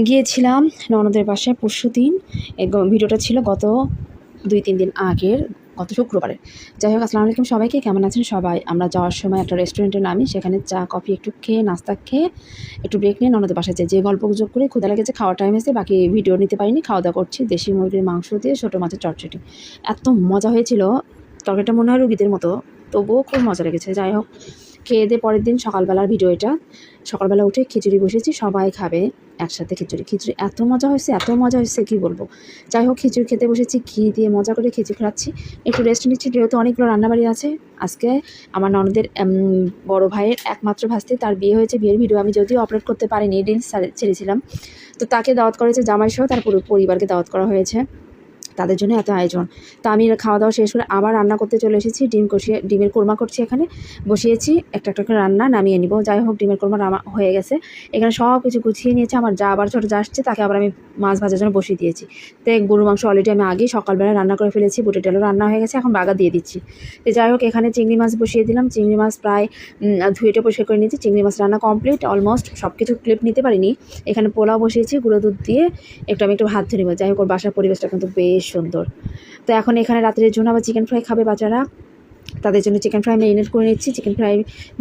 গিয়েছিলাম ননদের বাসায় পরশুদিন। ভিডিওটা ছিল গত 2-3 দিন আগের, গত শুক্রবারে। যাই হোক, আসসালামু আলাইকুম সবাইকে, কেমন আছেন সবাই? আমরা যাওয়ার সময় একটা রেস্টুরেন্টে নামি, সেখানে চা কফি একটু খেয়ে, নাস্তা খেয়ে একটু ব্রেক নিয়ে ননদের বাসায় যাই। যে গল্প গুজব করে ক্ষুধা লেগেছে, খাওয়ার টাইম এসে বাকি ভিডিও নিতে পারিনি। খাওয়া দাওয়া করছি দেশি মুরগির মাংস দিয়ে ছোটো মাছের চটচটি। এত মজা হয়েছিল, তরকারিটা মনে হয় রুগীদের মতো, তবুও খুব মজা লেগেছে। যাই হোক, খেয়ে দিয়ে পরের দিন সকালবেলার ভিডিও এটা। সকালবেলা উঠে খিচুড়ি বসেছি, সবাই খাবে একসাথে খিচুড়ি। এত মজা হয়েছে কী বলবো। যাই হোক, খিচুড়ি খেতে বসেছি, ঘি দিয়ে মজা করে খিচুড়ি খাচ্ছি, একটু রেস্ট নিচ্ছি, যেহেতু অনেকগুলো রান্নাবাড়ি আছে। আজকে আমার ননদের বড় ভাইয়ের একমাত্র ভাস্তি, তার বিয়ে হয়েছে। বিয়ের ভিডিও আমি যদিও আপলোড করতে পারিনি, রিলস ছেড়েছিলাম। তো তাকে দাওয়াত করেছে, জামাইসহ তার পুরো পরিবারকে দাওয়াত করা হয়েছে, তাদের জন্য এত আয়োজন। তো আমি খাওয়া দাওয়া শেষ করে আবার রান্না করতে চলে এসেছি। ডিমের কোরমা করছি, এখানে বসিয়েছি, একটা একটা করে রান্না নামিয়ে নিব। যাই হোক, ডিমের কোরমা হয়ে গেছে। এখানে সব কিছু গুছিয়ে নিয়েছে। আমার যা আবার ছোটো যা আসছে, তাকে আবার আমি মাছ ভাজার জন্য বসিয়ে দিয়েছি। তো গরুর মাংস অলরেডি আমি আগেই সকালবেলা রান্না করে ফেলেছি, বুটের ডালও রান্না হয়ে গেছে, এখন বাগা দিয়ে দিচ্ছি। তো যাই হোক, এখানে চিংড়ি মাছ বসিয়ে দিলাম। চিংড়ি মাছ প্রায় ধুয়েটা পরিষ্কার করে নিয়েছি। চিংড়ি মাছ রান্না কমপ্লিট, অলমোস্ট সব কিছু ক্লিপ নিতে পারিনি। এখানে পোলাও বসিয়েছি, গুঁড়ো দুধ দিয়ে আমি একটু ভাত ধরে নেব। যাই হোক, ওর বাসার পরিবেশটা কিন্তু বেশ সুন্দর। তো এখন এখানে রাত্রের জন্য আবার চিকেন ফ্রাই খাবে বাচ্চারা, তাদের জন্য চিকেন ফ্রাই ম্যারিনেট করে নিচ্ছি। চিকেন ফ্রাই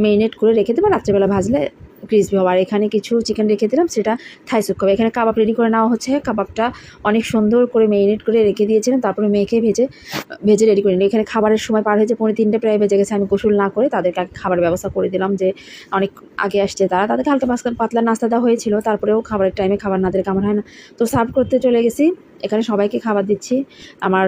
ম্যারিনেট করে রেখে দেবো, রাত্রেবেলা ভাজলে ক্রিসপি হবে। আর এখানে কিছু চিকেন রেখে দিলাম, সেটা থাই সুপ খাবে। এখানে কাবাব রেডি করে নেওয়া হচ্ছে। কাবাবটা অনেক সুন্দর করে ম্যারিনেট করে রেখে দিয়েছিলাম, তারপরে মেখে ভেজে রেডি করে নিই। এখানে খাবারের সময় পার হয়েছে 2:45 প্রায় বেজে গেছে। আমি গোসল না করে তাদেরকে খাবারের ব্যবস্থা করে দিলাম, যে অনেক আগে আসছে তারা, তাদেরকে হালকা পাতলা নাস্তা দেওয়া হয়েছিল। তারপরেও খাবারের টাইমে খাবার না দিলে কেমন হয় না। তো সার্ভ করতে চলে গেছি, এখানে সবাইকে খাবার দিচ্ছি। আমার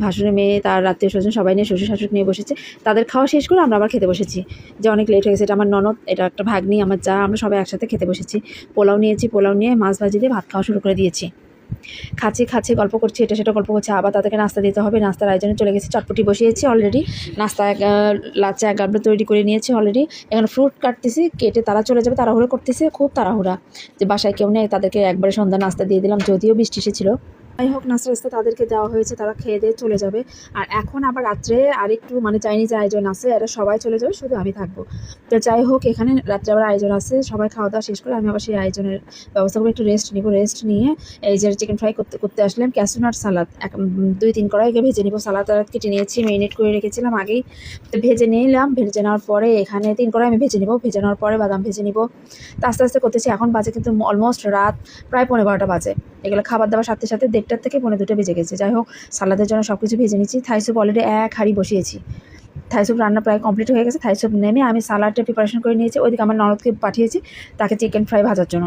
ভাসুরের মেয়ে, তার আত্মীয় স্বজন সবাই নিয়ে, শ্বশুর শাশুড়ি নিয়ে বসেছে। তাদের খাওয়া শেষ করে আমরা আবার খেতে বসেছি, যে অনেক লেট হয়ে গেছে। এটা আমার ননদ, এটা একটা ভাগ্নি, আমার যা, আমরা সবাই একসাথে খেতে বসেছি। পোলাও নিয়েছি, পোলাও নিয়ে মাছ ভাজি দিয়ে ভাত খাওয়া শুরু করে দিয়েছি। খাচ্ছি গল্প করছি, এটা সেটা গল্প করছি। আবার তাদেরকে নাস্তা দিতে হবে, নাস্তার আয়োজনে চলে গেছি। চটপটি বসিয়েছি অলরেডি, নাস্তা লাচে এক গাবলা তৈরি করে নিয়েছি অলরেডি। এখানে ফ্রুট কাটতেছি, কেটে তারা চলে যাবে, তাড়াহুড়ো করতেছে, খুব তাড়াহুড়া, যে বাসায় কেউ নেই। তাদেরকে একবারে সন্ধ্যা নাস্তা দিয়ে দিলাম, যদিও বৃষ্টি এসেছিল। যাই হোক, নাস্তা তাদেরকে দেওয়া হয়েছে, তারা খেয়ে দিয়ে চলে যাবে। আর এখন আবার রাত্রে আরেকটু চাইনিজের আয়োজন আছে, এরা সবাই চলে যাবে, শুধু আমি থাকবো। তো যাই হোক, এখানে রাত্রে আবার আয়োজন আছে, সবাই খাওয়া দাওয়া শেষ করে আমি আবার সেই আয়োজনের ব্যবস্থা করে একটু রেস্ট নিব। রেস্ট নিয়ে এই যে চিকেন ফ্রাই করতে আসলাম। ক্যাসিউনাট সালাদ 2-3 কড়াই ভেজে নিব। সালাদ কেটে নিয়েছি, ম্যারিনেট করে রেখেছিলাম আগেই, তো ভেজে নিলাম। ভেজে নেওয়ার পরে এখানে 3 কড়াই আমি ভেজে নিব। ভেজে নেওয়ার পরে বাদাম ভেজে নিব। তো আস্তে আস্তে করতেছি। এখন বাজে কিন্তু অলমোস্ট রাত প্রায় 12:15 বাজে। এগুলো খাবার দাবার সাথে 1:30 থেকে 1:45 বেজে গেছে। যাই হোক, সালাদের জন্য সব কিছু ভেজে নিচ্ছি। থাই স্যুপ অলরেডি 1 হাঁড়ি বসিয়েছি। থাই স্যুপ রান্না প্রায় কমপ্লিট হয়ে গেছে। থাই স্যুপ নেমে আমি সালাডটা প্রিপারেশন করে নিয়েছি। ওইদিকে আমার ননদকে পাঠিয়েছি, তাকে চিকেন ফ্রাই ভাজার জন্য।